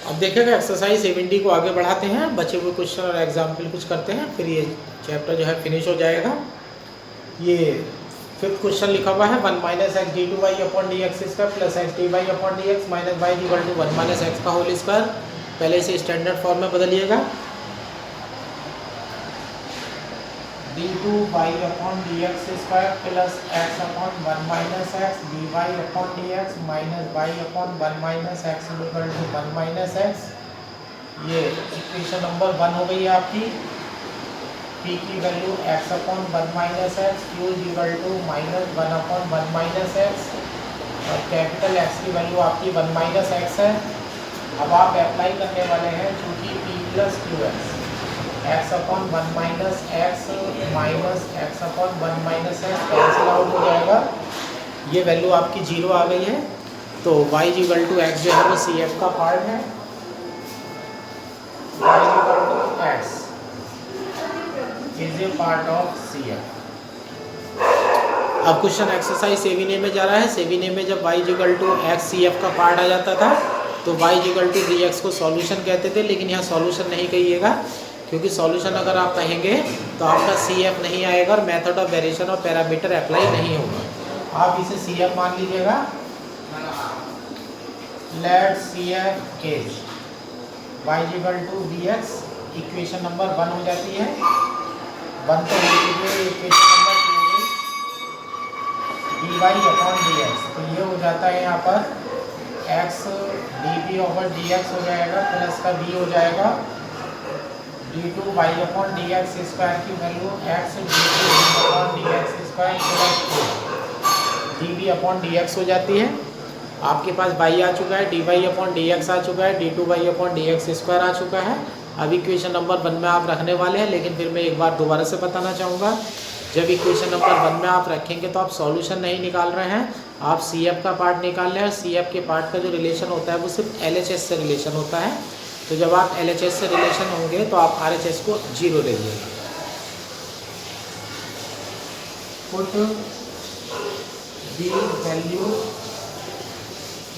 अब देखिएगा एक्सरसाइज 70 को आगे बढ़ाते हैं, बचे हुए क्वेश्चन और एग्जाम्पल कुछ करते हैं, फिर ये चैप्टर जो है फिनिश हो जाएगा। ये फिफ्थ क्वेश्चन लिखा हुआ है 1 minus x D two Y upon D x square plus X D Y upon D X minus Y equal to 1 minus X का होल स्क्वायर। पहले इसे स्टैंडर्ड फॉर्म में बदलिएगा, D two Y upon D x square plus x upon 1 minus x D Y upon D X minus Y upon 1 minus x equal to 1 minus X. ये equation number 1 हो गई है आपकी। P की value x upon 1 minus X, Q equal to minus 1 upon 1 minus x और capital X की value आपकी 1 minus x है। अब आप अप्लाई करने वाले हैं चूँकि P plus Q x upon 1 minus x minus x upon 1 minus x cancel out हो जाएगा। ये वैल्यू आपकी 0 आ गई है, तो y इक्वल टू एक्स जो है वो सी एफ का पार्ट है। y equal to x is a part of C F. अब क्वेश्चन एक्सरसाइज 7A में जा रहा है। 7A में जब y equal to x C F का पार्ट आ जाता था तो y equal to d x को सॉल्यूशन कहते थे, लेकिन यहाँ सॉल्यूशन नहीं कहिएगा, क्योंकि सॉल्यूशन अगर आप कहेंगे तो आपका सी एफ नहीं आएगा और method of variation of parameter apply नहीं होगा। आप इसे सी एफ मान लीजिएगा। Let C F is y equal to d x, equation number 1 हो जाती है। 1 तो हो चुकी है, इक्वेशन नंबर 2 हो गई D Y upon D X, तो ये हो जाता है यहाँ पर X D B over D x हो जाएगा प्लस का बी हो जाएगा D two Y upon D x square की value X D two upon D x square plus D B upon D x हो जाती है। आपके पास वाई आ चुका है, D Y upon D X आ चुका है, D two Y upon D x square आ चुका है। अब इक्वेशन नंबर 1 में आप रखने वाले हैं, लेकिन फिर मैं एक बार दोबारा से बताना चाहूँगा, जब इक्वेशन नंबर 1 में आप रखेंगे तो आप सॉल्यूशन नहीं निकाल रहे हैं, आप सी एफ का पार्ट निकाल रहे हैं। सी एफ के पार्ट का जो रिलेशन होता है वो सिर्फ एल एच एस से रिलेशन होता है। तो जब आप एल एच एस से रिलेशन होंगे तो आप आर एच एस को 0 ले लीजिएगा। Put the value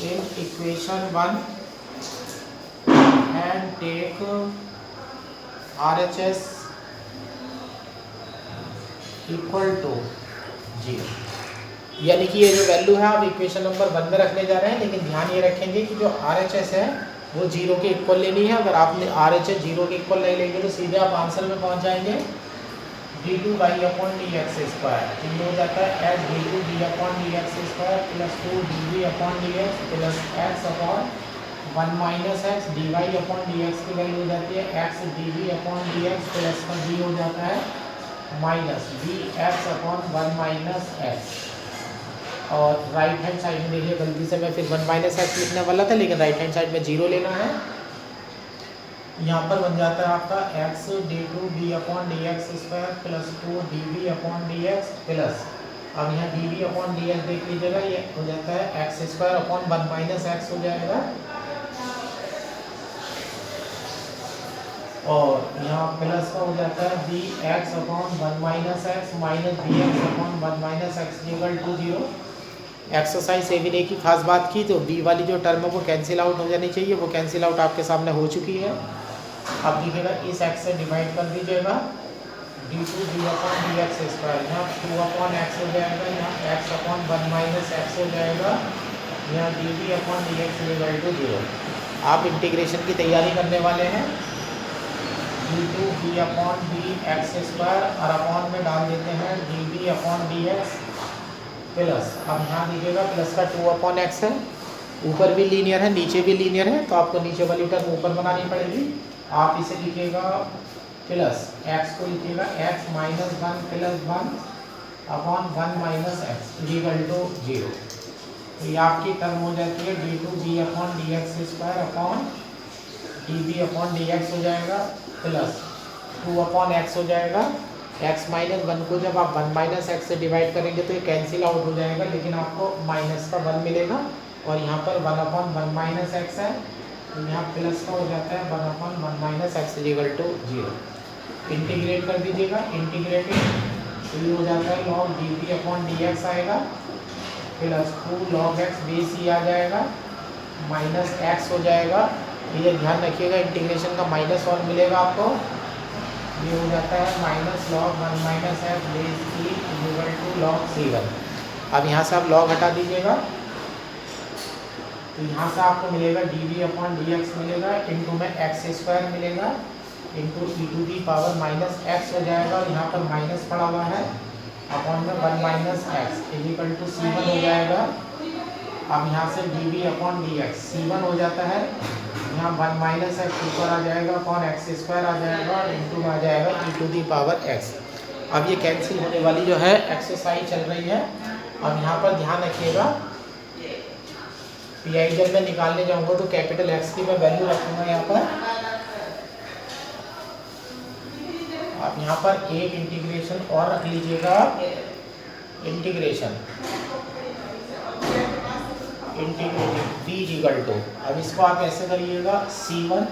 in equation 1 and take RHS equal to 0। यानी कि ये जो वैल्यू है आप इक्वेशन नंबर 1 में रखने जा रहे हैं, लेकिन ध्यान ये रखेंगे कि जो RHS है वो 0 के इक्वल लेनी है। अगर आपने RHS 0 के इक्वल नहीं लेंगे तो सीधे आप आंसर में पहुंच जाएंगे d two Y upon D x square, तो ये हो जाता है h d two d upon D x square plus 2 d v upon D x plus x upon 1 minus x D Y upon D x की value हो जाती है x d v upon D x plus का d हो जाता है minus d x upon 1 minus x. और right hand side में देखिए गलती से मैं फिर 1 माइनस एक्स लिखने वाला था, लेकिन राइट हैंड साइड में 0 लेना है। यहाँ पर बन जाता है आपका x D two d upon D x square plus 2 d v upon D x plus, अब यहाँ d v upon D x देख लीजिएगा, ये हो जाता है x square upon 1 minus x हो जाएगा। और यहाँ प्लस का हो जाता है b x upon 1 minus x minus b x upon 1 minus x equal to 0। Exercise 7A की खास बात की तो बी वाली जो टर्म है वो कैंसिल आउट हो जानी चाहिए, वो कैंसिल आउट आपके सामने हो चुकी है। अब लिखिएगा इस एक्स से डिवाइड कर दीजिएगा d two d upon D x square, यहाँ 2 अपॉन एक्स हो जाएगा, यहाँ एक्स अपॉन 1 माइनस एक्स हो जाएगा, यहाँ d v upon D x equal to 0। आप इंटीग्रेशन की तैयारी करने वाले हैं, d two d upon D x square और अपॉन में डाल देते हैं d v upon D x plus, अब यहाँ दीजिएगा प्लस का 2 अपॉन एक्स है, ऊपर भी लीनियर है नीचे भी लीनियर है, तो आपको नीचे वाली टर्म ऊपर बनानी पड़ेगी। आप इसे लिखिएगा प्लस एक्स को लिखिएगा x minus 1 plus 1 upon 1 minus x equal to 0। तो ये आपकी टर्म हो जाती है D two d upon D x square upon d B upon D x हो जाएगा प्लस 2 अपॉन एक्स हो जाएगा। एक्स माइनस 1 को जब आप 1 माइनस एक्स से डिवाइड करेंगे तो ये कैंसिल आउट हो जाएगा, लेकिन आपको माइनस का 1 मिलेगा और यहाँ पर 1 अपॉन 1 माइनस एक्स है, तो यहाँ प्लस का हो जाता है 1 upon 1 minus x equal to 0। Integrate कर दीजिएगा, इंटीग्रेटिंग तो ये हो जाता है log D T upon D X आएगा plus 2 log X B C आ जाएगा माइनस एक्स हो जाएगा ये ध्यान रखिएगा, इंटीग्रेशन का माइनस और मिलेगा आपको, ये हो जाता है minus log 1 minus F base e equal to log C1। अब यहाँ से आप लॉग हटा दीजिएगा तो यहाँ से आपको मिलेगा dv/dx मिलेगा, इनटू में x² मिलेगा, इनटू e⁻ माइनस x हो जाएगा, और यहाँ पर माइनस पड़ा हुआ है, अपॉन में 1 minus x equal to C1 हो जाएगा। अब यहाँ से dv/dx C1 हो जाता है, यहाँ 1 माइनस एक्स ऊपर आ जाएगा, अपॉन x² आ जाएगा, और इनटू में आ जाएगा e⁻x। अब ये कैंसिल होने वाली जो है एक्सरसाइज चल रही है। अब यहाँ पर ध्यान रखिएगा, पीआई जब मैं निकालने जाऊंगा तो कैपिटल एक्स की मैं वैल्यू रखूंगा यहाँ पर। आप यहाँ पर एक इंटीग्रेशन और रख लीजिएगा, इंटीग्रेशन b इक्वल टू, अब इसको आप ऐसे करिएगा C1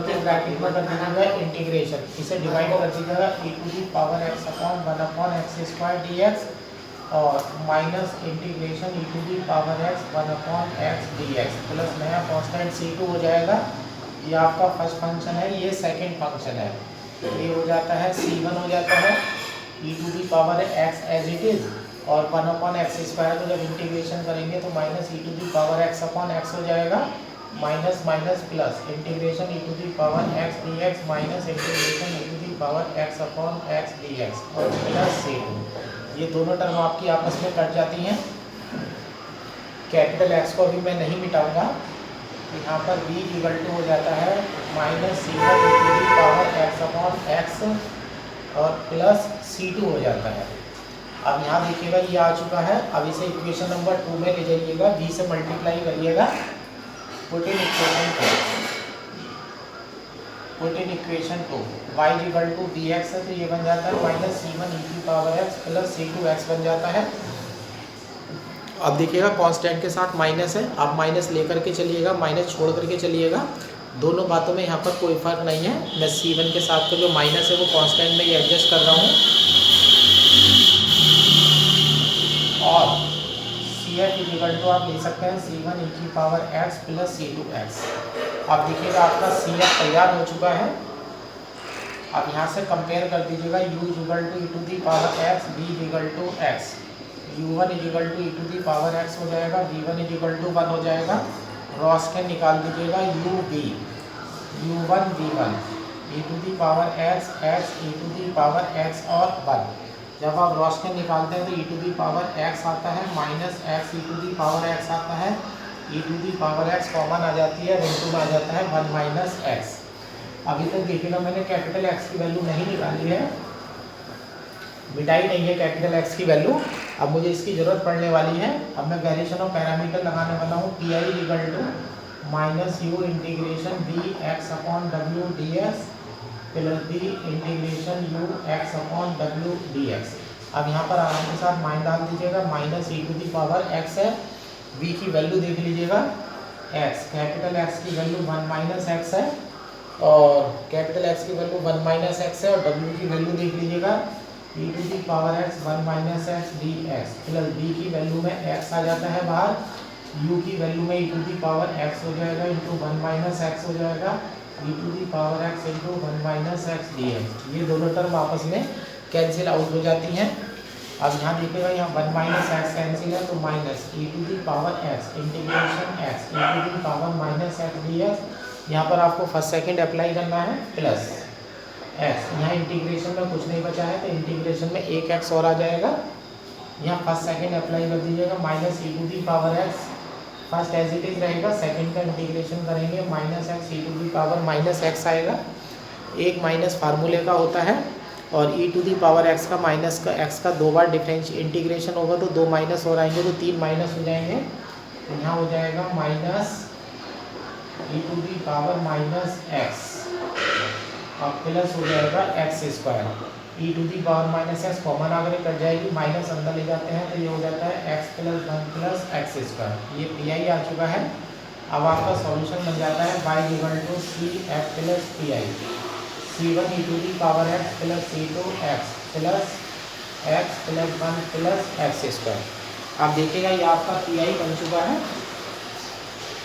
के ब्रैकेट में कर दीजिएगा इंटीग्रेशन, इसे डिवाइड कर दीजिएगा e⁻x/1/x² dx, और minus integration e⁻x/1/x dx, plus नया कांस्टेंट C2 हो जाएगा। ये आपका फर्स्ट फंक्शन है, ये सेकंड फंक्शन है, ये हो जाता है C1 हो जाता है e⁻x एज इट इज, और 1/x² को जब इंटीग्रेशन करेंगे तो माइनस e⁻x/x हो जाएगा, minus minus plus integration e⁻x dx minus integration e⁻x/x dx, और प्लस C2। ये दोनों टर्म आपकी आपस में कट जाती हैं। कैपिटल एक्स को अभी मैं नहीं मिटाऊंगा, यहाँ पर b इक्वल टू हो जाता है माइनस C1 x/x, और प्लस C2 हो जाता है। अब यहाँ देखिएगा ये आ चुका है, अब इसे इक्वेशन नंबर 2 में ले जाइएगा, b से मल्टीप्लाई करिएगा, put in equation 2 y equal to bx है, तो ये बन जाता है minus C1 e⁻x plus C2x बन जाता है। अब देखिएगा कांस्टेंट के साथ माइनस है, आप माइनस लेकर के चलिएगा, माइनस छोड़ करके चलिएगा, दोनों बातों में यहाँ पर कोई फर्क नहीं है। मैं C1 के साथ का जो माइनस है वो कांस्टेंट में ही एडजस्ट कर रहा हूँ, और CF इक्वल टू आप ले सकते हैं C1 e⁻x प्लस C2x। अब देखिएगा आपका CF तैयार हो चुका है। अब यहाँ से कंपेयर कर दीजिएगा, u equal to e⁻x, b equal to x, u1 equal to e⁻x हो जाएगा, v1 इक्वल टू 1 हो जाएगा, रॉस्केन निकाल दीजिएगा u1 v1 e⁻x x e⁻x और 1। जब आप रॉस्केन निकालते हैं तो e⁻x आता है, माइनस x e⁻x आता है, e⁻x कॉमन आ जाती है, इनटू में आ जाता है 1 माइनस x। अभी तक देखिएगा मैंने कैपिटल एक्स की वैल्यू नहीं निकाली है, मिटाई नहीं है कैपिटल एक्स की वैल्यू, अब मुझे इसकी ज़रूरत पड़ने वाली है। अब मैं वेरिएशन ऑफ पैरामीटर लगाने वाला हूँ, P I equal to minus u integration b x/w dx plus b integration u x/w dx। अब यहाँ पर आराम के साथ माइन डाल दीजिएगा, माइनस e⁻x है, v की वैल्यू देख लीजिएगा x, कैपिटल x की वैल्यू 1 माइनस x है, और कैपिटल x की वैल्यू 1 माइनस x है, और w की वैल्यू देख लीजिएगा e⁻x 1 minus x dx, plus b की वैल्यू में x आ जाता है बाहर, u की वैल्यू में e⁻x हो जाएगा, इंटू 1 माइनस x हो जाएगा, e⁻x into 1 minus x dx। ये दोनों टर्म आपस में कैंसिल आउट हो जाती हैं। अब यहाँ देखिएगा, यहाँ 1 माइनस एक्स कैंसिल है, तो minus e⁻x integration x e⁻ minus x dx। यहाँ पर आपको फर्स्ट सेकंड अप्लाई करना है, प्लस x, यहाँ इंटीग्रेशन में कुछ नहीं बचा है तो इंटीग्रेशन में एक x और आ जाएगा, यहाँ फर्स्ट सेकंड अप्लाई कर दीजिएगा, minus e⁻x first as it is रहेगा, सेकंड का इंटीग्रेशन करेंगे, minus x e⁻ minus x आएगा, एक माइनस फार्मूले का होता है, और e⁻x का माइनस का x का 2 बार डिफरेंस इंटीग्रेशन होगा तो 2 माइनस और आएंगे तो 3 माइनस हो जाएंगे, तो यहाँ हो जाएगा माइनस e⁻ माइनस x, और प्लस हो जाएगा x², e⁻ minus x common आगे कट जाएगी, माइनस अंदर ले जाते हैं तो ये हो जाता है x + 1 + x²। ये पी आई आ चुका है। अब आपका सॉल्यूशन बन जाता है y equal to CF + PI, C1 e⁻x + C2x plus x + 1 + x²। आप देखिएगा ये आपका पी आई बन चुका है।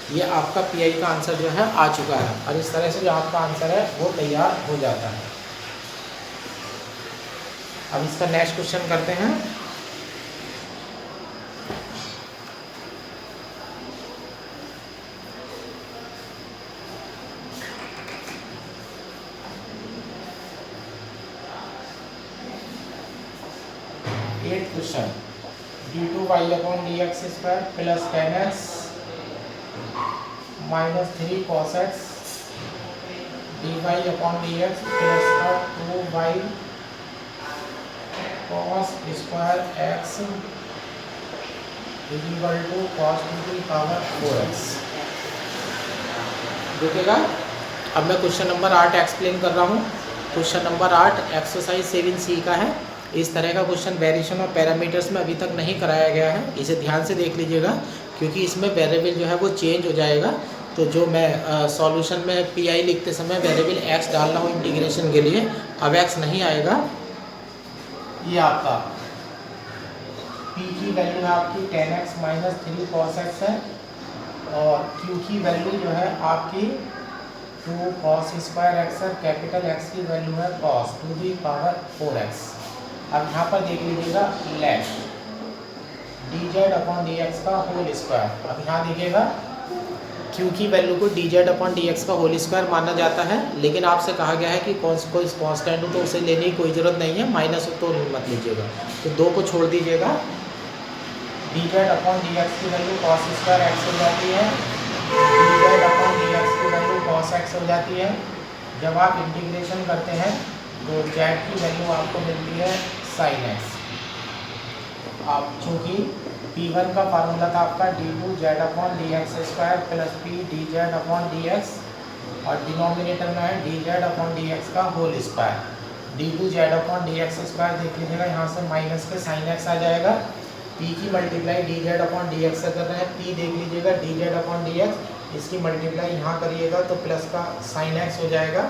ये आपका पीआई का आंसर जो है आ चुका है, और इस तरह से जो आपका आंसर है वो तैयार हो जाता है। अब इसका नेक्स्ट क्वेश्चन करते हैं। Eight question, d2y/dx² plus 10x minus 3 cos x dy/dx plus 2y cos square x equal to cos 4x। देखिएगा, अब मैं क्वेश्चन नंबर 8 एक्सप्लेन कर रहा हूँ। क्वेश्चन नंबर 8 एक्सरसाइज 7C का है। इस तरह का क्वेश्चन वेरिएशन ऑफ पैरामीटर्स में अभी तक नहीं कराया गया है, इसे ध्यान से देख लीजिएगा, क्योंकि इसमें वेरिएबल जो है वो चेंज हो जाएगा। तो जो मैं सॉल्यूशन में पीआई लिखते समय वेरिएबल x डाल रहा हूँ इंटीग्रेशन के लिए, अब x नहीं आएगा। ये आपका p की वैल्यू है आपकी 10x माइनस 3 cos x है, और q की वैल्यू जो है आपकी 2 cos स्क्वायर x है, कैपिटल X की वैल्यू है cos 4x। अब यहाँ पर देख लीजिएगा लेट dz/dx का होल स्क्वायर। अब यहाँ देखिएगा q की वैल्यू को dz/dx का होल स्क्वायर माना जाता है, लेकिन आपसे कहा गया है कि कोई कांस्टेंट हो तो उसे लेने की कोई ज़रूरत नहीं है, माइनस तो मत लीजिएगा, तो 2 को छोड़ दीजिएगा। dz/dx की वैल्यू cos स्क्वायर x हो जाती है, dz/dx की वैल्यू cos x हो जाती है। जब आप इंटीग्रेशन करते हैं तो z की वैल्यू आपको मिलती है sin x। अब चूँकि P1 का फार्मूला था आपका d2z/dx² प्लस p dz/dx, और डिनोमिनेटर में है dz/dx का होल स्क्वायर। d2z/dx² देख लीजिएगा, यहाँ से माइनस के sin x आ जाएगा। p की मल्टीप्लाई dz/dx से कर रहे हैं, p देख लीजिएगा dz/dx, इसकी मल्टीप्लाई यहाँ करिएगा तो प्लस का sin x हो जाएगा,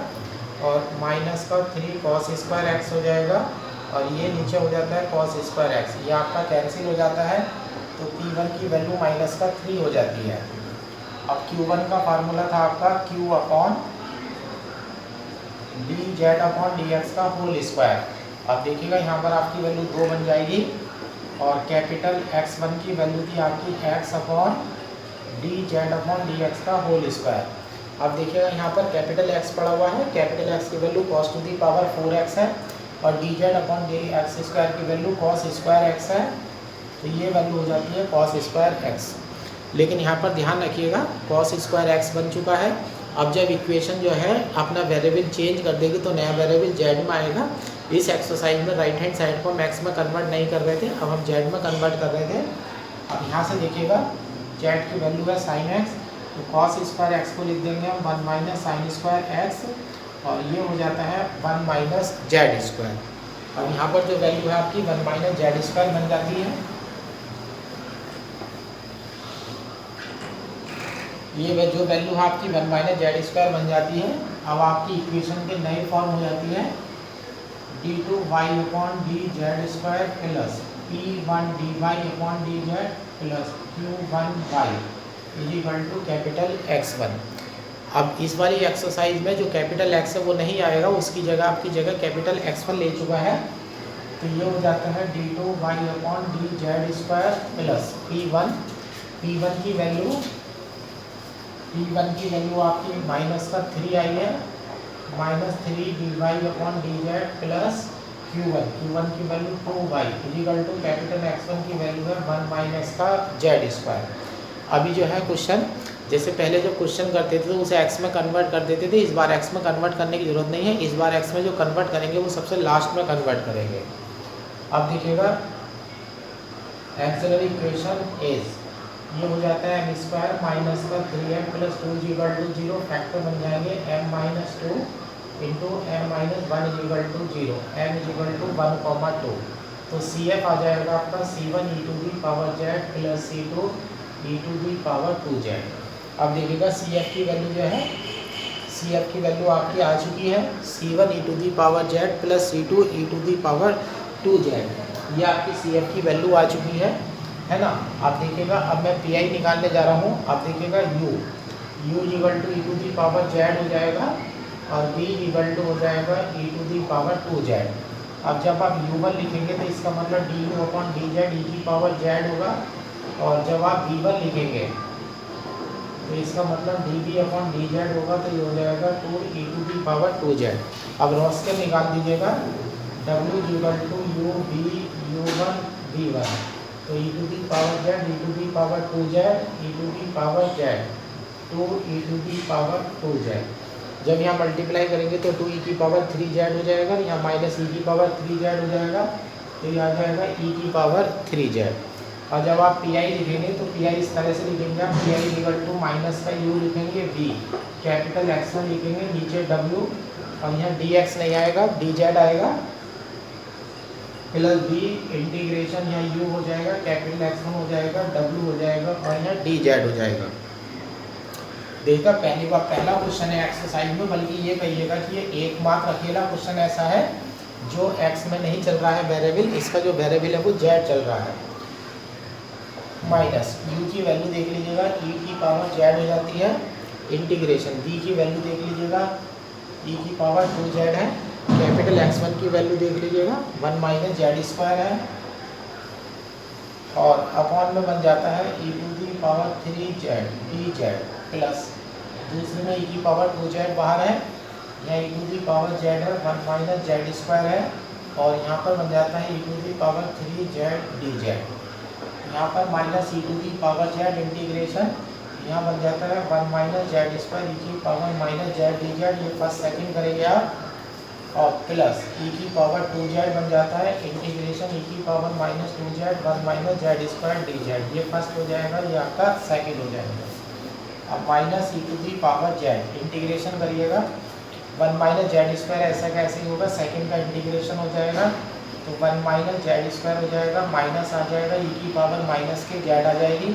और माइनस का 3 cos स्क्वायर x हो जाएगा, और ये नीचे हो जाता है cos स्क्वायर x, ये आपका कैंसिल हो जाता है, तो P1 की वैल्यू माइनस का 3 हो जाती है। अब Q1 का फार्मूला था आपका q/dz/dx का होल स्क्वायर। अब देखिएगा यहाँ पर आपकी वैल्यू 2 बन जाएगी, और कैपिटल X1 की वैल्यू थी आपकी x/dz/dx का होल स्क्वायर। अब देखिएगा यहाँ पर कैपिटल X पड़ा हुआ है, कैपिटल X की वैल्यू cos 4x है, और dz/dx² की वैल्यू cos स्क्वायर x है, तो ये वैल्यू हो जाती है cos स्क्वायर x। लेकिन यहाँ पर ध्यान रखिएगा cos स्क्वायर x बन चुका है। अब जब इक्वेशन जो है अपना वेरिएबल चेंज कर देगी तो नया वेरिएबल z में आएगा। इस एक्सरसाइज में राइट हैंड साइड को हम x में कन्वर्ट नहीं कर रहे थे, अब हम z में कन्वर्ट कर रहे थे। अब यहाँ से देखिएगा z की वैल्यू है sin x, तो cos स्क्वायर x को लिख देंगे हम 1 माइनस साइन स्क्वायर x, और ये हो जाता है 1 माइनस जेड स्क्वायर। अब यहाँ पर जो वैल्यू है आपकी 1 माइनस जेड स्क्वायर बन जाती है। ये जो वैल्यू है आपकी 1 माइनस जेड स्क्वायर बन जाती है। अब आपकी इक्वेशन के नई फॉर्म हो जाती है d2y/dz² plus p1dy/dz plus q1y equal to capital X1। अब इस वाली एक्सरसाइज में जो कैपिटल X है वो नहीं आएगा, उसकी जगह आपकी जगह कैपिटल X1 ले चुका है, तो ये हो जाता है d2y/dz² प्लस p1 की वैल्यू आपकी माइनस का 3 आई है, माइनस 3 dy/dz प्लस q1 की value 2y equal to capital X1 की वैल्यू है 1 माइनस का z²। अभी जो है क्वेश्चन, जैसे पहले जब क्वेश्चन करते थे तो उसे x में कन्वर्ट कर देते थे, इस बार x में कन्वर्ट करने की ज़रूरत नहीं है। इस बार x में जो कन्वर्ट करेंगे वो सबसे लास्ट में कन्वर्ट करेंगे। अब देखिएगा एक्सिलरी इक्वेशन इज, ये हो जाता है m² माइनस का 3m plus 2 equal to 0, factor बन जाएंगे m minus 2 into m minus 1 equal to 0, m equal to 1,2, तो CF आ जाएगा आपका C1 e⁻z plus C2 e⁻2z। अब देखिएगा CF की वैल्यू जो है, CF की वैल्यू आपकी आ चुकी है C1 e⁻z plus C2 e⁻2z, ये आपकी CF की वैल्यू आ चुकी है। है ना। अब देखिएगा, अब मैं पी आई निकालने जा रहा हूँ। अब देखिएगा u equal to e to the power z हो जाएगा और v इक्वल टू हो जाएगा ई टू दी पावर 2z। अब जब आप u1 लिखेंगे तो इसका मतलब D U upon D Z ई की पावर जेड होगा, और जब आप v1 लिखेंगे तो इसका मतलब d B upon D Z होगा, तो ये हो जाएगा 2 E to the power 2z। अब रोस्केल निकाल दीजिएगा, w equal to U B u1 v1, तो E to the power Z E to the power 2z E to the power Z 2 E to the power 2z। जब यहाँ multiply करेंगे तो 2 ई की power 3z हो जाएगा, यहाँ माइनस ई की पावर 3z हो जाएगा, तो ये आ जाएगा ई की पावर 3z। और जब आप पी आई लिखेंगे तो पी आई इस तरह से लिखेंगे, आप P I equal to minus का यू लिखेंगे, वी कैपिटल एक्स1 लिखेंगे, नीचे डब्ल्यू, और यहाँ डी एक्स नहीं आएगा, डी जेड आएगा, प्लस बी इंटीग्रेशन, यहाँ यू हो जाएगा, कैपिटल एक्स1 हो जाएगा, डब्ल्यू हो जाएगा, और यहाँ डी जेड हो जाएगा। देखा, पहली बार पहला क्वेश्चन है एक्सरसाइज में, बल्कि ये कहिएगा कि ये एकमात्र अकेला क्वेश्चन ऐसा है जो एक्स में नहीं चल रहा है वेरिएबल, इसका जो वेरिएबल है वो जेड चल रहा है। माइनस यू की वैल्यू देख लीजिएगा, ई की पावर जेड हो जाती है, इंटीग्रेशन बी की वैल्यू देख लीजिएगा, ई की पावर 2z है, कैपिटल x1 की वैल्यू देख लीजिएगा 1 माइनस जेड स्क्वायर है, और अपॉन में बन जाता है E to the power 3z D Z, plus दूसरे में ई की पावर 2z बाहर है, यहाँ E to the power Z है 1 माइनस जेड स्क्वायर है, और यहाँ पर बन जाता है E to the power 3z D Z, यहाँ पर minus E to the power Z integration, यहाँ बन जाता है 1 माइनस जेड स्क्वायर ई की power minus Z D z, ये फर्स्ट सेकंड करेंगे आप, और प्लस ई की पावर 2z बन जाता है, इंटीग्रेशन ई की power minus 2z 1 minus z square d z, ये फर्स्ट हो जाएगा, ये आपका सेकंड हो जाएगा। अब minus E to the power Z integration करिएगा, 1 माइनस जेड स्क्वायर ऐसा कैसे ही होगा, सेकंड का इंटीग्रेशन हो जाएगा, तो 1 माइनस जेड स्क्वायर हो जाएगा, माइनस आ जाएगा ई की पावर माइनस के जेड आ जाएगी,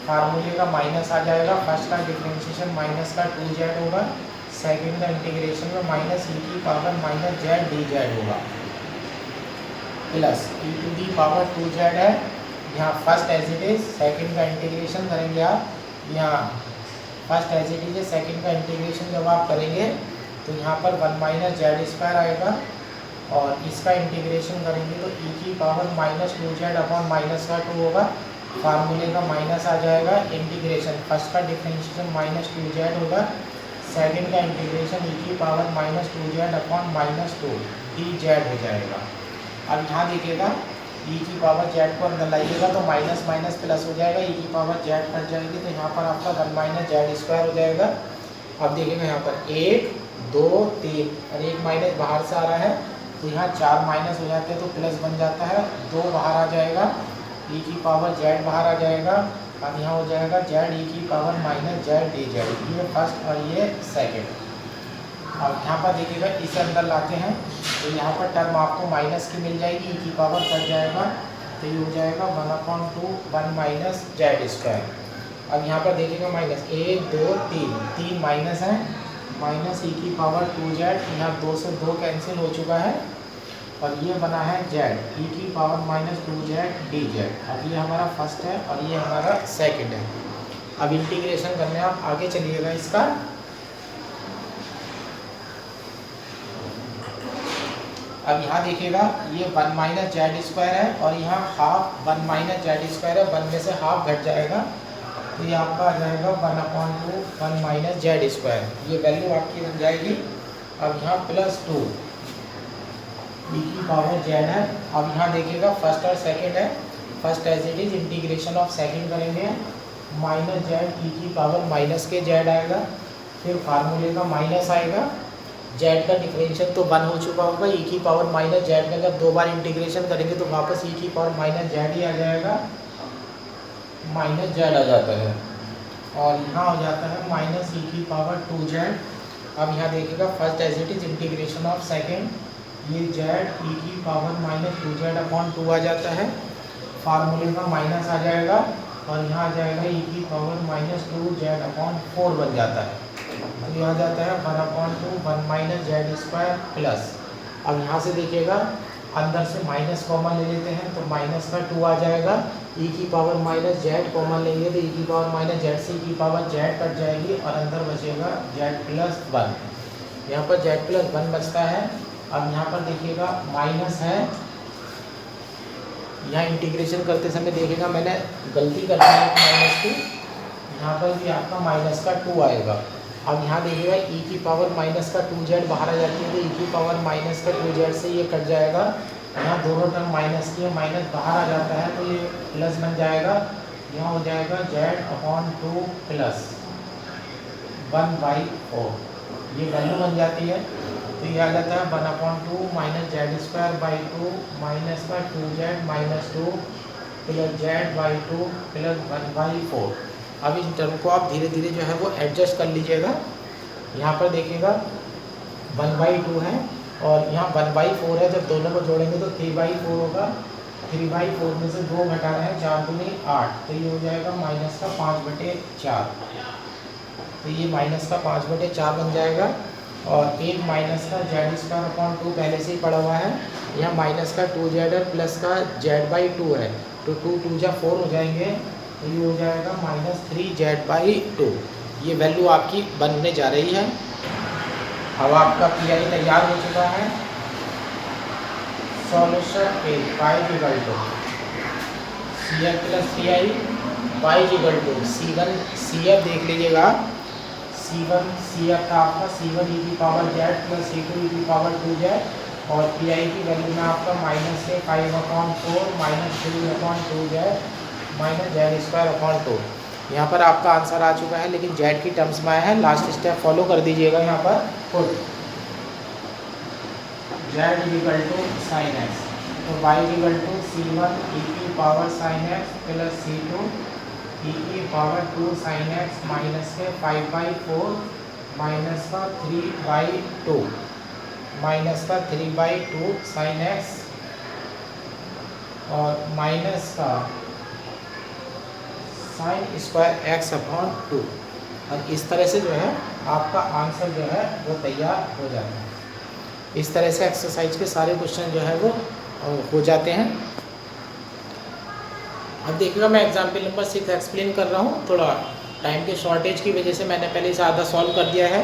फार्मूले का माइनस आ जाएगा, फर्स्ट का डिफ्रेंशिएशन माइनस का 2z होगा, सेकंड का इंटीग्रेशन में माइनस ई की power minus Z D Z होगा, plus E to the power 2z है, यहाँ first as it is, second का इंटीग्रेशन करेंगे आप, यहाँ फर्स्ट एज इट इज है, सेकंड का इंटीग्रेशन जब आप करेंगे तो यहाँ पर 1 माइनस जेड स्क्वायर आएगा, और इसका इंटीग्रेशन करेंगे तो ई की power minus 2z upon minus का 2 होगा, फार्मूले का माइनस आ जाएगा, इंटीग्रेशन फर्स्ट का डिफ्रेंशिएशन माइनस 2z होगा, सेकंड का इंटीग्रेशन ई की power minus 2z upon minus 2 D Z हो जाएगा। अब यहाँ देखिएगा, ई की पावर जेड को अंदर लाइएगा तो माइनस माइनस प्लस हो जाएगा, ई की पावर जेड कट जाएगी, तो यहाँ पर आपका 1 माइनस जेड स्क्वायर हो जाएगा। अब देखिएगा यहाँ पर 1 2 3 और एक माइनस बाहर से आ रहा है, तो यहाँ 4 माइनस हो जाते हैं तो प्लस बन जाता है, 2 बाहर आ जाएगा, ई की पावर जेड बाहर आ जाएगा, अब यहाँ हो जाएगा जेड ई की power minus Z D z, ये फर्स्ट और ये सेकंड। अब यहाँ पर देखिएगा इसे अंदर लाते हैं तो यहाँ पर टर्म आपको माइनस की मिल जाएगी, ई की पावर कट जाएगा, तो ये हो जाएगा 1/2 1 माइनस जेड स्क्वायर। अब यहाँ पर देखिएगा माइनस 1 2 3 माइनस है, माइनस ई की पावर 2z, यहाँ 2 से 2 कैंसिल हो चुका है, और ये बना है जेड ई की power minus 2z D Z. अब ये हमारा फर्स्ट है और ये हमारा सेकंड है। अब इंटीग्रेशन करने आप आगे चलिएगा इसका, अब यहाँ देखिएगा ये 1 माइनस जेड स्क्वायर है, और यहाँ हाफ 1 माइनस जेड स्क्वायर है, 1 में से हाफ घट जाएगा, तो ये आपका आ जाएगा 1/2 1 माइनस जेड स्क्वायर, ये वैल्यू आपकी बन जाएगी। अब यहाँ प्लस 2 ई की पावर जेड है। अब यहाँ देखिएगा फर्स्ट और सेकंड है, first as it is, integration of second करेंगे, माइनस जेड ई की पावर माइनस के जेड आएगा, फिर फार्मूले का माइनस आएगा, जेड का डिफरेंशियल तो 1 हो चुका होगा, ई की पावर माइनस जेड का जब 2 बार इंटीग्रेशन करेंगे तो वापस ई की पावर माइनस जेड ही आ जाएगा, माइनस जेड आ जाता है, और यहाँ हो जाता है माइनस ई की पावर 2z। अब यहाँ देखिएगा first as it is, integration of second, ये जेड ई की पावर माइनस 2z अपॉन 2 आ जाता है, फार्मूले का माइनस आ जाएगा, और यहाँ आ जाएगा ई की पावर माइनस 2z अपॉन 4 बन जाता है, तो यह आ जाता है 1/2 1 माइनस जेड स्क्वायर प्लस। अब यहाँ से देखिएगा अंदर से माइनस कॉमन ले लेते हैं तो माइनस का 2 आ जाएगा, ई की पावर माइनस जेड कॉमन लेंगे तो ई की पावर माइनस जेड से ई की पावर जेड कट जाएगी और अंदर बचेगा जेड प्लस वन। यहाँ पर जेड प्लस वन बचता है। अब यहाँ पर देखिएगा माइनस है, यहाँ इंटीग्रेशन करते समय देखिएगा मैंने गलती कर दी है माइनस की, यहाँ पर भी आपका माइनस का 2 आएगा। अब यहाँ देखिएगा ई की पावर माइनस का 2z बाहर आ जाती है तो ई की पावर माइनस का 2z से ये कट जाएगा। यहाँ दोनों टर्म माइनस की है, माइनस बाहर आ जाता है तो ये प्लस बन जाएगा। यहाँ हो जाएगा z/2 प्लस 1/4, ये वैल्यू बन जाती है। तो ये आ जाता है 1/2 माइनस z²/2 माइनस का 2z minus 2 plus z/2 plus 1/4। अब इस टर्म को आप धीरे धीरे जो है वो एडजस्ट कर लीजिएगा। यहाँ पर देखिएगा 1/2 है और यहाँ 1/4 है, जब दोनों को जोड़ेंगे तो 3/4 होगा। 3/4 में से 2 घटा रहे हैं, 4 दूनी 8, तो ये हो जाएगा माइनस का 5/4। तो ये माइनस का 5/4 बन जाएगा। और एक माइनस का z²/2 पहले से ही पड़ा हुआ है, यहाँ माइनस का 2z है प्लस का z/2 है तो 2 2 जा 4 हो जाएंगे, तो ये हो जाएगा माइनस 3z/2। ये वैल्यू आपकी बनने जा रही है। अब आपका PI तैयार हो चुका है। सॉल्यूशन ए y CF plus PI y C1 CF देख लीजिएगा। C1 CF का आपका C1 e की power z plus C2 e की पावर 2z और PI की वैल्यू में आपका माइनस है 5/4 माइनस 3/2z माइनस z²/2। यहाँ पर आपका आंसर आ चुका है, लेकिन z की टर्म्स में आया है। लास्ट स्टेप फॉलो कर दीजिएगा। यहाँ पर खुद z sin x, तो y C1 e की power sin x plus C2 e की पावर 2 sin x माइनस के 5/4 माइनस का 3/2 माइनस का 3/2 sin x और माइनस का sin²x/2। और इस तरह से जो है आपका आंसर जो है वो तैयार हो जाता है। इस तरह से एक्सरसाइज के सारे क्वेश्चन जो है वो हो जाते हैं। अब देखिएगा मैं एग्जाम्पल नंबर 6 एक्सप्लेन कर रहा हूँ। थोड़ा टाइम के शॉर्टेज की वजह से मैंने पहले से आधा सॉल्व कर दिया है।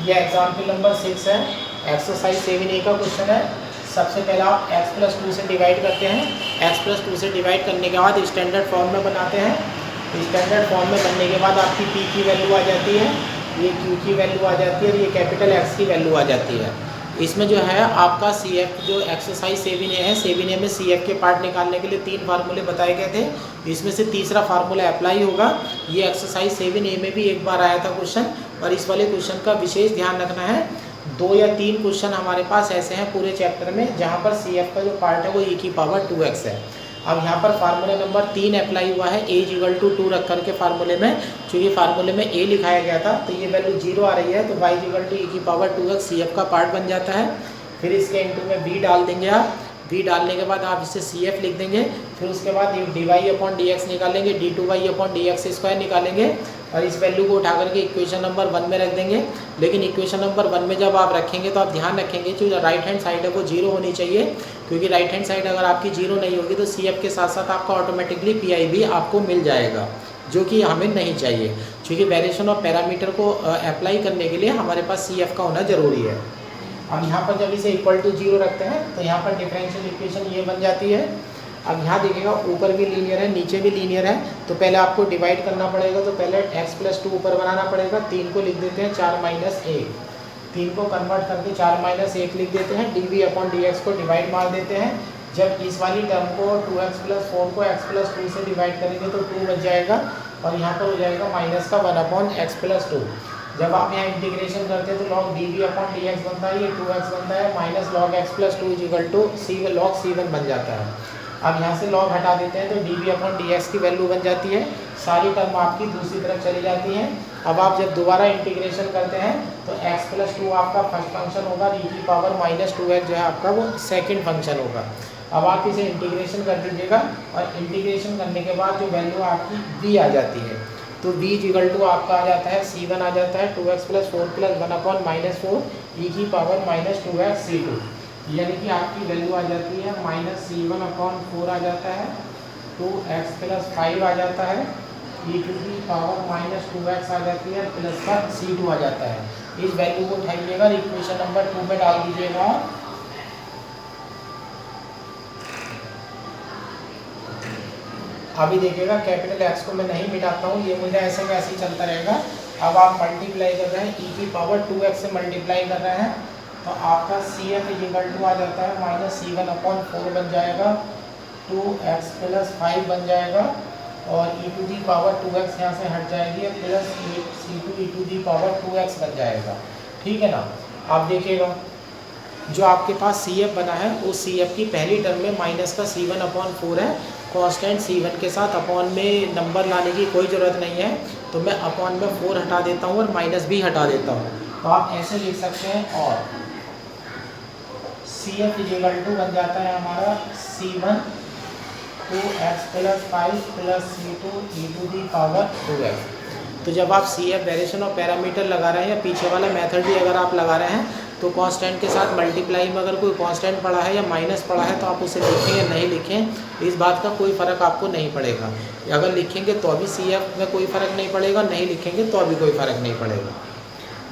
ये एग्जाम्पल नंबर 6 है, एक्सरसाइज 7A का क्वेश्चन है। सबसे पहले आप x+2 से डिवाइड करते हैं। x+2 से डिवाइड करने के बाद स्टैंडर्ड फॉर्म में बनाते हैं। स्टैंडर्ड फॉर्म में बनने के बाद आपकी p की वैल्यू आ जाती है, ये q की वैल्यू आ जाती है और ये कैपिटल X की वैल्यू आ जाती है। इसमें जो है आपका CF जो एक्सरसाइज 7A है, 7A में CF के पार्ट निकालने के लिए 3 फार्मूले बताए गए थे। इसमें से तीसरा फार्मूला अप्लाई होगा। ये एक्सरसाइज 7A में भी एक बार आया था क्वेश्चन, और इस वाले क्वेश्चन का विशेष ध्यान रखना है। 2 या 3 क्वेश्चन हमारे पास ऐसे हैं पूरे चैप्टर में जहाँ पर CF का जो पार्ट है वो e की पावर 2x है। अब यहाँ पर फार्मूला नंबर 3 अप्लाई हुआ है, a=2 रख करके फार्मूले में। चूँकि फार्मूले में a लिखाया गया था तो ये वैल्यू 0 आ रही है, तो y=e की पावर 2x CF का पार्ट बन जाता है। फिर इसके इंटू में b डाल देंगे आप। b डालने के बाद आप इसे CF लिख देंगे। फिर उसके बाद dy/dx निकालेंगे, d2y/dx² निकालेंगे और इस वैल्यू को उठा करके इक्वेशन नंबर 1 में रख देंगे। लेकिन इक्वेशन नंबर 1 में जब आप रखेंगे तो आप ध्यान रखेंगे जो राइट हैंड साइड है वो 0 होनी चाहिए, क्योंकि राइट हैंड साइड अगर आपकी 0 नहीं होगी तो CF के साथ साथ आपका ऑटोमेटिकली PI भी आपको मिल जाएगा, जो कि हमें नहीं चाहिए। क्योंकि वेरिएशन ऑफ पैरामीटर को अप्लाई करने के लिए हमारे पास CF का होना ज़रूरी है। अब यहाँ पर जब इसे इक्वल टू 0 रखते हैं तो यहाँ पर डिफरेंशियल इक्वेशन ये बन जाती है। अब यहाँ देखिएगा ऊपर भी लीनियर है, नीचे भी लीनियर है, तो पहले आपको डिवाइड करना पड़ेगा। तो पहले x+2 ऊपर बनाना पड़ेगा। 3 को लिख देते हैं 4-1, 3 को कन्वर्ट करके 4-1 लिख देते हैं। dv/dx को डिवाइड मार देते हैं। जब इस वाली टर्म को 2x+4 को x+2 से डिवाइड करेंगे तो 2 बच जाएगा और यहाँ पर हो जाएगा माइनस का 1/x+2। जब आप यहाँ इंटीग्रेशन करते हैं तो log dv/dx बनता है, ये 2x बनता है, minus log x+2 log C1 बन जाता है। अब यहाँ से log हटा देते हैं तो dv/dx की वैल्यू बन जाती है। सारी टर्म आपकी दूसरी तरफ चली जाती हैं। अब आप जब दोबारा इंटीग्रेशन करते हैं तो x+2 आपका फर्स्ट फंक्शन होगा, e की पावर -2x जो है आपका वो सेकंड फंक्शन होगा। अब आप इसे इंटीग्रेशन कर दीजिएगा और इंटीग्रेशन करने के बाद जो वैल्यू आपकी v आ जाती है, तो v आपका आ जाता है C1 आ जाता है 2x+4 + 1/-4 e की पावर -2x C2, यानी कि आपकी वैल्यू आ जाती है -C1/4 आ जाता है 2x प्लस 5 आ जाता है, e to the power minus 2x आ जाती है, प्लस का c2 आ जाता है। इस वैल्यू को उठाइएगा, इक्वेशन नंबर 2 में डाल दीजिएगा। अभी देखिएगा कैपिटल X को मैं नहीं मिटाता हूँ, ये मुझे ऐसे में ऐसे ही चलता रहेगा। अब आप मल्टीप्लाई कर रहे हैं, e की पावर 2x से मल्टीप्लाई कर रहे हैं, तो आपका CF इक्वल टू आ जाता है माइनस C1/4 बन जाएगा, 2x प्लस 5 बन जाएगा, और e to the power 2x यहाँ से हट जाएगी, plus C2 e to the power 2x बन जाएगा। ठीक है ना। आप देखिएगा जो आपके पास CF बना है उस CF की पहली टर्म में माइनस का C1/4 है, कांस्टेंट C1 के साथ अपॉन में नंबर लाने की कोई ज़रूरत नहीं है, तो मैं अपॉन में 4 हटा देता हूँ और माइनस भी हटा देता हूँ। तो आप ऐसे लिख सकते हैं, और CF इक्वल टू बन जाता है हमारा C1 2x plus 5 plus C2 e to the power 2x। तो जब आप CF वेरिएशन और पैरामीटर लगा रहे हैं या पीछे वाला मेथड भी अगर आप लगा रहे हैं, तो कांस्टेंट के साथ मल्टीप्लाई में अगर कोई कांस्टेंट पड़ा है या माइनस पड़ा है तो आप उसे लिखें या नहीं लिखें, इस बात का कोई फ़र्क आपको नहीं पड़ेगा। अगर लिखेंगे तो अभी CF में कोई फ़र्क नहीं पड़ेगा, नहीं लिखेंगे तो अभी कोई फ़र्क नहीं पड़ेगा।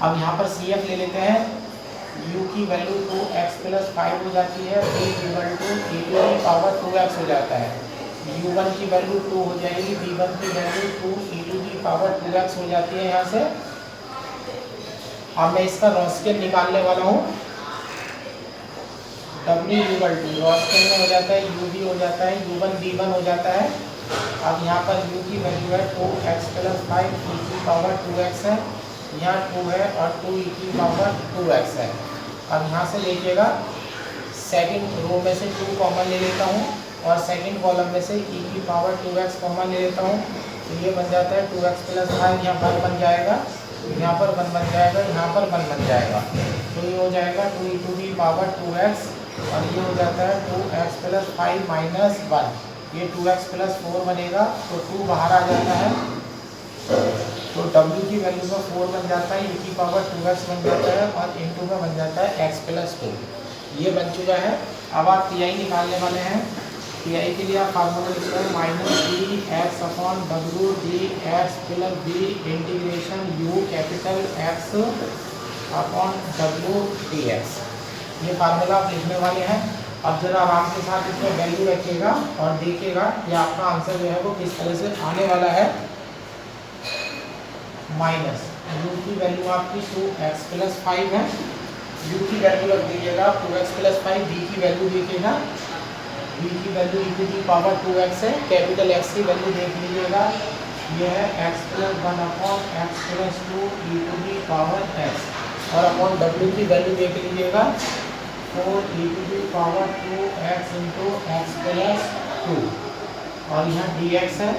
अब यहाँ पर CF ले लेते हैं, u की वैल्यू 2x प्लस 5 हो जाती है, b equal to e to the power 2x हो जाता है, u1 की वैल्यू 2 हो जाएगी, b1 की value 2 e to the power 2x हो जाती है यहाँ से। अब मैं इसका रॉस्केल निकालने वाला हूँ, w इक्वल टू रॉस्केल में हो जाता है u भी हो जाता है, u1 b1 हो जाता है। अब यहाँ पर u की वैल्यू है 2x प्लस 5 e की पावर 2x है, यहाँ 2 है और 2 e की पावर 2x है। अब यहाँ से देखिएगा सेकंड रो में से 2 कॉमन ले लेता हूँ और सेकंड कॉलम में से e की पावर 2x कॉमन ले लेता हूँ, तो ये बन जाता है 2x प्लस 5, यहाँ पर बन जाएगा, यहाँ पर 1 बन जाएगा, यहाँ पर 1 बन जाएगा, तो ये हो जाएगा 2 e to the power 2x, और ये हो जाता है 2x प्लस 5 माइनस 1, ये 2x प्लस 4 बनेगा, तो 2 बाहर आ जाता है, तो w की वैल्यू में 4 बन जाता है, e की पावर 2x बन जाता है, और इनटू में बन जाता है x प्लस 2। ये बन चुका है। अब आप pi निकालने वाले हैं, pi के लिए आप फार्मूला लिख रहे हैं minus dx/w dx plus b integration u capital X upon w dx। ये फार्मूला आप लिखने वाले हैं। अब जरा आराम के साथ इसमें वैल्यू रखिएगा और देखिएगा कि आपका आंसर जो है वो किस तरह से आने वाला है। माइनस u की वैल्यू आपकी 2x प्लस 5 है, u की वैल्यू रख दीजिएगा 2x प्लस 5, b की वैल्यू देखिएगा, b की value e to the power 2x है, कैपिटल X की वैल्यू देख लीजिएगा, यह है x plus 1 upon x plus 2 e to the power x, और अपॉन w की वैल्यू देख लीजिएगा 4 e to the power 2x into x plus 2, और यहाँ dx है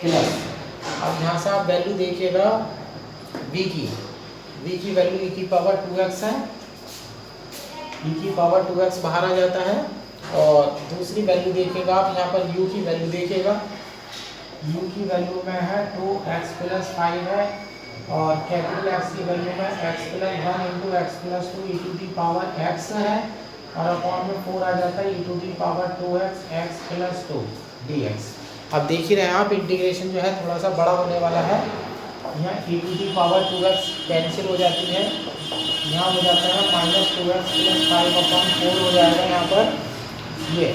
प्लस। अब यहाँ से आप वैल्यू देखिएगा v की वैल्यू e की पावर 2x है, e की पावर 2x बाहर आ जाता है, और दूसरी वैल्यू देखिएगा आप यहाँ पर u की वैल्यू देखिएगा, u की वैल्यू में है 2x प्लस 5 है, और कैपिटल X की वैल्यू में x plus 1 into x plus 2 e to the power x है, और अपॉन में 4 आ जाता है e to the power 2x x plus 2 dx। अब देख ही रहे हैं आप, इंटीग्रेशन जो है थोड़ा सा बड़ा होने वाला है। यहाँ e to the power 2x cancel हो जाती है, यहाँ हो जाता है माइनस 2x प्लस 5 अपॉन 4 हो जाएगा यहाँ पर, ये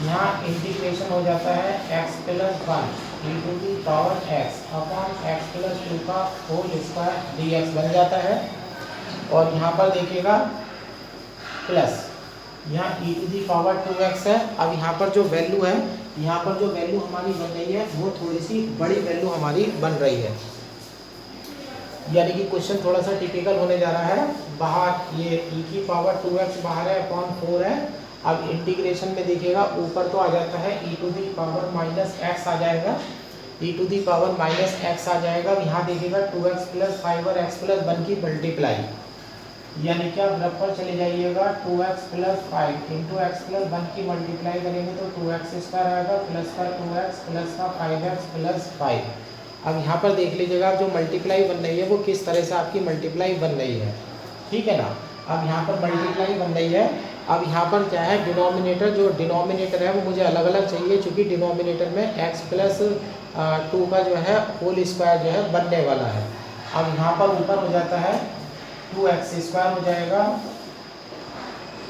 यहाँ इंटीग्रेशन हो जाता है x plus 1 e to the power x upon x plus 2 का होल स्क्वायर dx बन जाता है। और यहाँ पर देखिएगा प्लस यहाँ e to the power 2x है। अब यहाँ पर जो वैल्यू है, यहाँ पर जो वैल्यू हमारी बन रही है वो थोड़ी सी बड़ी वैल्यू हमारी बन रही है, यानी कि क्वेश्चन थोड़ा सा टिपिकल होने जा रहा है। बाहर ये e की पावर 2x बाहर है, अपॉन 4 है। अब इंटीग्रेशन में देखिएगा ऊपर तो आ जाता है e to the power minus x आ जाएगा, e to the power minus x आ जाएगा। यहाँ देखिएगा 2x प्लस 5 और x प्लस 1 की मल्टीप्लाई, यानी कि आप रफ पर चले जाइएगा 2x plus 5 into x plus 1 की मल्टीप्लाई करेंगे तो 2x स्क्वायर आएगा, प्लस का 2x प्लस का 5x प्लस 5। अब यहाँ पर देख लीजिएगा जो मल्टीप्लाई बन रही है वो किस तरह से आपकी मल्टीप्लाई बन रही है, ठीक है ना। अब यहाँ पर मल्टीप्लाई बन रही है अब यहाँ पर क्या है, डिनोमिनेटर, जो डिनोमिनेटर है वो मुझे अलग अलग चाहिए, क्योंकि डिनोमिनेटर में x प्लस 2 का जो है होल स्क्वायर जो है बनने वाला है। अब यहाँ पर ऊपर हो जाता है 2x² हो जाएगा,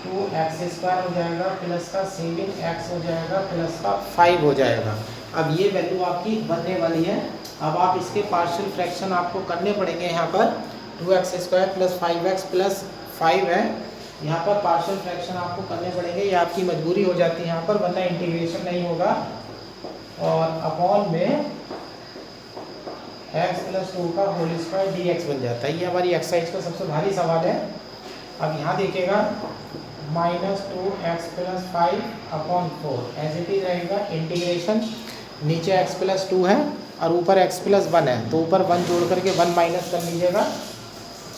2x² हो जाएगा प्लस का 7x हो जाएगा प्लस का 5 हो जाएगा। अब ये वैल्यू आपकी बनने वाली है। अब आप इसके पार्शियल फ्रैक्शन आपको करने पड़ेंगे। यहाँ पर 2x² प्लस 5x प्लस 5 है, यहाँ पर पार्शियल फ्रैक्शन आपको करने पड़ेंगे, ये आपकी मजबूरी हो जाती है यहाँ पर, वरना इंटीग्रेशन नहीं होगा। और अपॉन में x प्लस 2 का होल स्क्वायर dx बन जाता है। ये हमारी एक्सरसाइज का सबसे भारी सवाल है। अब यहाँ देखिएगा -2x plus 5 upon 4 as it is रहेगा, इंटीग्रेशन नीचे x प्लस 2 है और ऊपर x प्लस 1 है, तो ऊपर 1 जोड़ करके 1 माइनस कर लीजिएगा।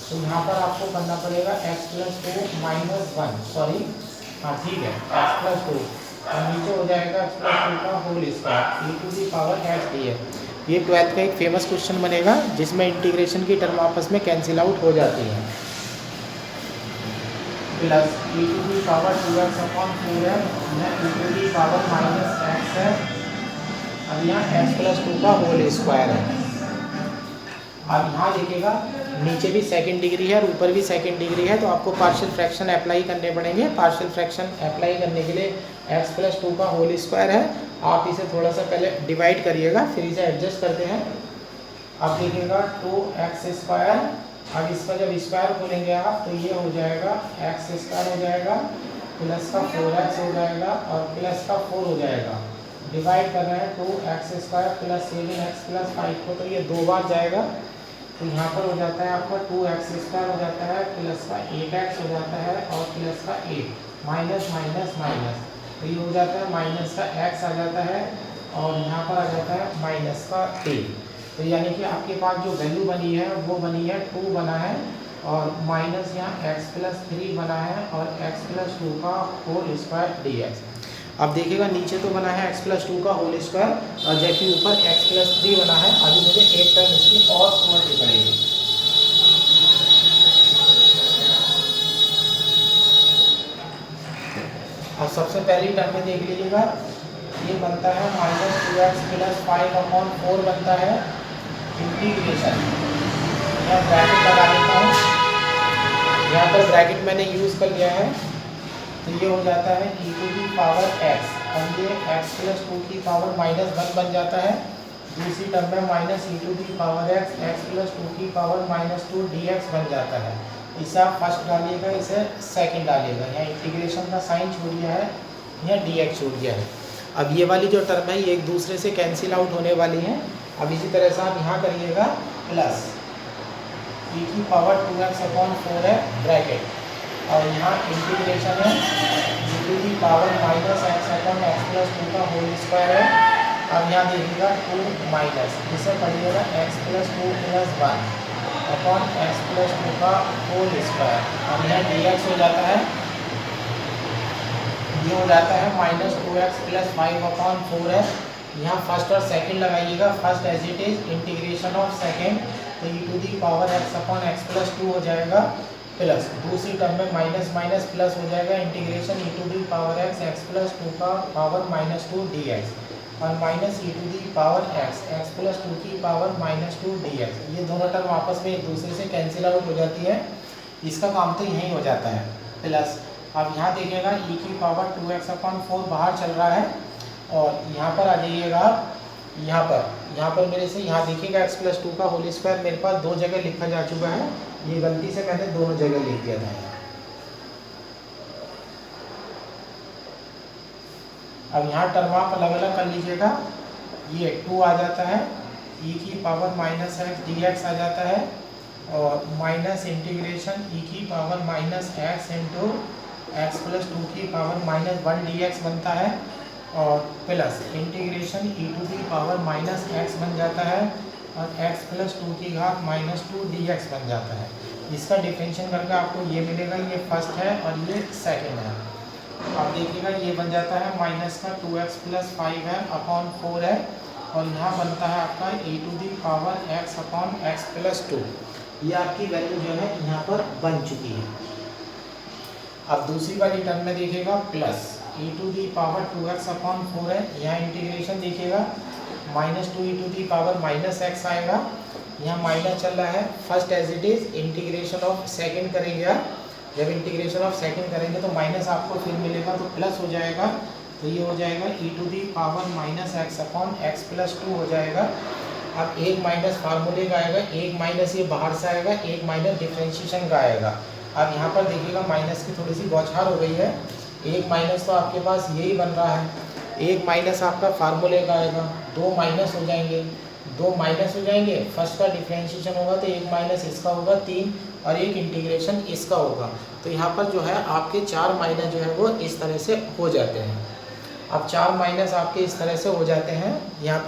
तो यहाँ पर आपको करना पड़ेगा x प्लस 2 माइनस 1, सॉरी हाँ ठीक है, x प्लस 2 और नीचे हो जाएगा x प्लस 2 का whole square e to the power x dx। ये 12th का एक फेमस क्वेश्चन बनेगा जिसमें इंटीग्रेशन की टर्म आपस में कैंसिल आउट हो जाती हैं। Plus e to the power 2x upon 4 है, e to the power minus x है, अब यहाँ x प्लस 2 का होल स्क्वायर है। अब यहाँ देखिएगा नीचे भी सेकंड डिग्री है और ऊपर भी सेकंड डिग्री है, तो आपको पार्शियल फ्रैक्शन अप्लाई करने पड़ेंगे। पार्शियल फ्रैक्शन अप्लाई करने के लिए x प्लस 2 का होल स्क्वायर है, आप इसे थोड़ा सा पहले डिवाइड करिएगा, फिर इसे एडजस्ट करते हैं। अब देखिएगा 2x², अब इसका जब स्क्वायर खोलेंगे आप तो ये हो जाएगा x² हो जाएगा प्लस का 4x हो जाएगा और प्लस का 4 हो जाएगा। डिवाइड कर रहे हैं 2x² प्लस 7x प्लस 5 को, तो ये 2 बार जाएगा, तो यहाँ पर हो जाता है आपका 2x² हो जाता है प्लस का 8x हो जाता है और प्लस का 8 माइनस माइनस माइनस, तो ये हो जाता है माइनस का x आ जाता है और यहाँ पर आ जाता है माइनस का 8। तो यानी कि आपके पास जो वैल्यू बनी है वो बनी है 2 बना है और माइनस यहाँ x प्लस 3 बना है और x प्लस 2 का होल स्क्वायर dx। अब देखिएगा नीचे तो बना है x प्लस 2 का होल स्क्वायर और जबकि ऊपर x प्लस 3 बना है। अभी मुझे एक टर्म इसकी और समझनी पड़ेगी। अब सबसे पहली टर्म में देख लीजिएगा, ये बनता है -2x प्लस 5 अपॉन 4 बनता है इंटीग्रेशन, मैं ब्रैकेट लगा देता हूँ, यहाँ पर ब्रैकेट मैंने यूज़ कर लिया है, तो ये हो जाता है e to the power x और ये x प्लस 2 की पावर -1 बन जाता है। दूसरी टर्म में minus e to the power x plus 2 की पावर -2 dx बन जाता है। इसे आप फर्स्ट डालिएगा, इसे सेकंड डालिएगा, यहाँ इंटीग्रेशन का साइन छोड़ दिया है, यहाँ dx छोड़ दिया है। अब ये वाली जो टर्म है ये एक दूसरे से कैंसिल आउट होने वाली है। अब इसी तरह से आप यहाँ करिएगा प्लस e की पावर 2x अपॉन 4 है ब्रैकेट और यहाँ इंटीग्रेशन है e to the power -x upon x plus 2 का होल स्क्वायर है। अब यहाँ देखिएगा 2 माइनस, इसे पढ़िएगा x plus 2 plus 1 upon x plus 2 का होल स्क्वायर। अब यहाँ dx हो जाता है, ये हो जाता है -2x प्लस 5 अपॉन 4 है। यहाँ फर्स्ट और सेकंड लगाइएगा, first as it is integration of second, तो e to the power x upon x plus 2 हो जाएगा प्लस दूसरी टर्म में माइनस माइनस प्लस हो जाएगा, integration e to the power x plus 2 का पावर -2 dx और minus e to the power x plus 2 की पावर -2 dx। ये दोनों टर्म आपस में एक दूसरे से कैंसिल आउट हो जाती है, इसका काम तो यही हो जाता है प्लस। अब यहाँ देखिएगा e की पावर 2x अपॉन 4 बाहर चल रहा है और यहाँ पर आ जाइएगा, यहाँ पर मेरे से यहाँ देखिएगा x प्लस 2 का होल स्क्वायर मेरे पास 2 जगह लिखा जा चुका है, ये गलती से मैंने दोनों जगह लिख दिया था। अब यहाँ टर्म आप अलग अलग कर लीजिएगा, ये 2 आ जाता है, e की पावर -x dx आ जाता है और माइनस इंटीग्रेशन e की power -x into x plus 2 की पावर -1 dx बनता है और plus integration e to the power -x बन जाता है और x प्लस 2 की घात -2 dx बन जाता है। इसका डिफरेंशियल करके आपको ये मिलेगा, ये फर्स्ट है और ये सेकंड है। अब देखिएगा ये बन जाता है माइनस का 2x प्लस 5 है अपॉन 4 है और यहाँ बनता है आपका e to the power x upon x plus 2। ये आपकी वैल्यू जो है यहाँ पर बन चुकी है। अब दूसरी वाली टर्म में देखिएगा plus e to the power 2x upon 4 है, यहाँ इंटीग्रेशन देखिएगा minus 2 e to the power minus x आएगा, यहाँ माइनस चल रहा है। First as it is integration of second करेंगे आप, जब इंटीग्रेशन ऑफ सेकंड करेंगे तो माइनस आपको फिर मिलेगा तो प्लस हो जाएगा, तो ये हो जाएगा e to the power minus x upon x plus 2 हो जाएगा। अब एक माइनस फार्मूले का आएगा, एक माइनस ये बाहर से आएगा, एक माइनस डिफरेंशिएशन का आएगा। अब यहाँ पर देखिएगा माइनस की थोड़ी सी बौछार हो गई है, एक माइनस तो आपके पास यही बन रहा है, एक माइनस आपका फार्मूले का आएगा, दो माइनस हो जाएंगे, दो माइनस हो जाएंगे, फर्स्ट का डिफरेंशिएशन होगा तो एक माइनस इसका होगा 3 और एक इंटीग्रेशन इसका होगा। तो यहाँ पर जो है आपके 4 माइनस जो है वो इस तरह से हो जाते हैं। अब 4 माइनस आपके इस तरह से हो जाते हैं। यहाँ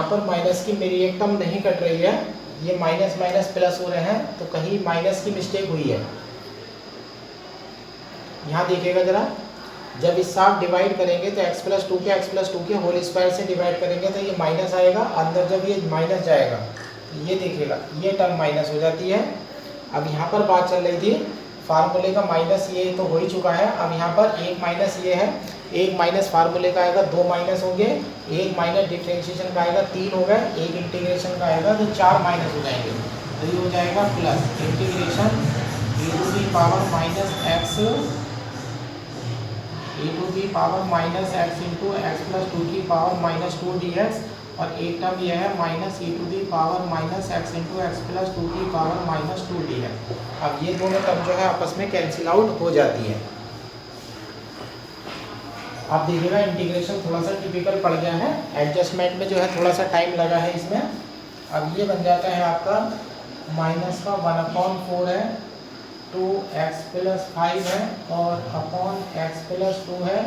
पर माइनस की मेरी एक टर्म नहीं कट रही है, ये माइनस माइनस प्लस हो रहे हैं, तो कहीं माइनस की मिस्टेक हुई है। यहाँ देखिएगा जरा, जब इस साथ डिवाइड करेंगे तो x प्लस 2 के होल स्क्वायर से डिवाइड करेंगे तो ये माइनस आएगा, अंदर जब ये माइनस जाएगा तो ये देखिएगा ये टर्म माइनस हो जाती है। अब यहाँ पर बात चल रही थी फार्मूले का, माइनस ये तो हो ही चुका है। अब यहाँ पर एक माइनस ये है, एक माइनस फार्मूले का आएगा, दो माइनस होंगे, एक माइनस डिफरेंशिएशन का आएगा, 3 हो गए, एक इंटीग्रेशन का आएगा तो 4 माइनस हो जाएंगे, तो ये हो जाएगा plus integration e to the power minus x into x plus 2 की पावर माइनस 2 dx, और एक टर्म यह है minus e to the power minus x into x plus 2 की पावर माइनस 2 dx। अब ये दोनों टर्म जो है आपस में कैंसिल आउट हो जाती है। आप देखिएगा इंटीग्रेशन थोड़ा सा टिपिकल पड़ गया है, एडजस्टमेंट में जो है थोड़ा सा टाइम लगा है इसमें। अब ये बन जाता है आपका माइनस का 1/4 है, 2x प्लस 5 है और अपॉन x प्लस 2 है,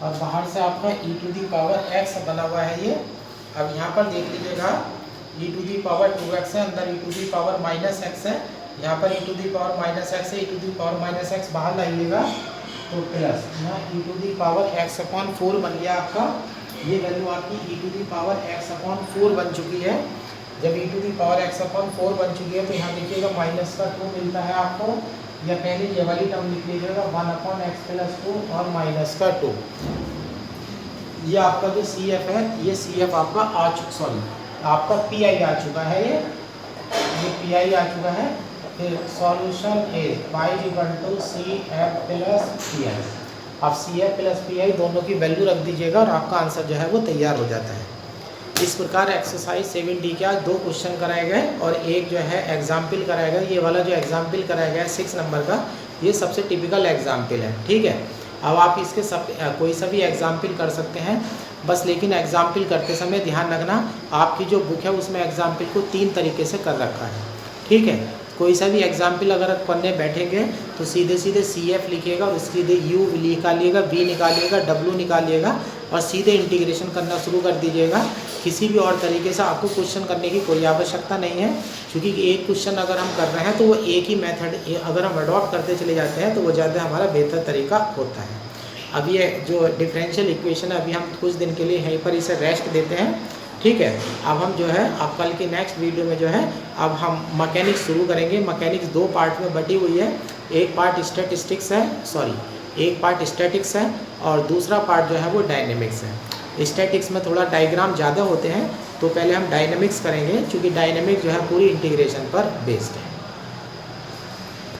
और बाहर से आपका e to the power x बना हुआ है ये। अब यहाँ पर देख लीजिएगा e to the power 2x है, अंदर e to the power minus x है, यहाँ पर e to the power minus x है, e to the power minus x बाहर लाइएगा तो प्लस यहाँ e to the power x upon 4 बन गया आपका। ये वैल्यू आपकी e to the power x upon 4 बन चुकी है। जब e to the power x upon 4 बन चुकी है तो यहाँ देखिएगा माइनस का 2 मिलता है आपको, या पहले ये वाली टर्म लिख लीजिएगा 1/x प्लस 2 और माइनस का 2। ये आपका जो CF है, ये CF आपका आ चुका, सॉरी आपका PI आ चुका है, ये PI आ चुका है। फिर solution is y = CF plus PI। आप CF प्लस PI दोनों की वैल्यू रख दीजिएगा और आपका आंसर जो है वो तैयार हो जाता है। इस प्रकार एक्सरसाइज 7D के आज 2 क्वेश्चन कराए गए और एक जो है एग्जाम्पल कराया गया। ये वाला जो एग्जाम्पल कराया गया है 6 नंबर का, ये सबसे टिपिकल एग्जाम्पल है, ठीक है। अब आप इसके कोई सा भी एग्जाम्पल कर सकते हैं, बस लेकिन एग्जाम्पल करते समय ध्यान रखना आपकी जो बुक है उसमें एग्जाम्पल को 3 तरीके से कर रखा है, ठीक है। कोई सा भी एग्जाम्पल अगर पढ़ने बैठेंगे तो सीधे सीधे CF लिखिएगा और सीधे U निकालिएगा, V निकालिएगा, W निकालिएगा और सीधे इंटीग्रेशन करना शुरू कर दीजिएगा। किसी भी और तरीके से आपको क्वेश्चन करने की कोई आवश्यकता नहीं है, क्योंकि एक क्वेश्चन अगर हम कर रहे हैं तो वो एक ही मेथड अगर हम अडॉप्ट करते चले जाते हैं तो वो ज़्यादा हमारा बेहतर तरीका होता है। अब ये जो डिफरेंशियल इक्वेशन है अभी हम कुछ दिन के लिए यहीं पर इसे रेस्ट देते हैं, ठीक है। अब हम जो है अब कल की नेक्स्ट वीडियो में जो है अब हम मैकेनिक्स शुरू करेंगे। मैकेनिक्स 2 पार्ट में बटी हुई है, एक पार्ट स्टैटिस्टिक्स है, एक पार्ट स्टैटिक्स है और दूसरा पार्ट जो है वो डायनेमिक्स है। स्टैटिक्स में थोड़ा डायग्राम ज़्यादा होते हैं, तो पहले हम डायनेमिक्स करेंगे, क्योंकि डायनेमिक्स जो है पूरी इंटीग्रेशन पर बेस्ड है।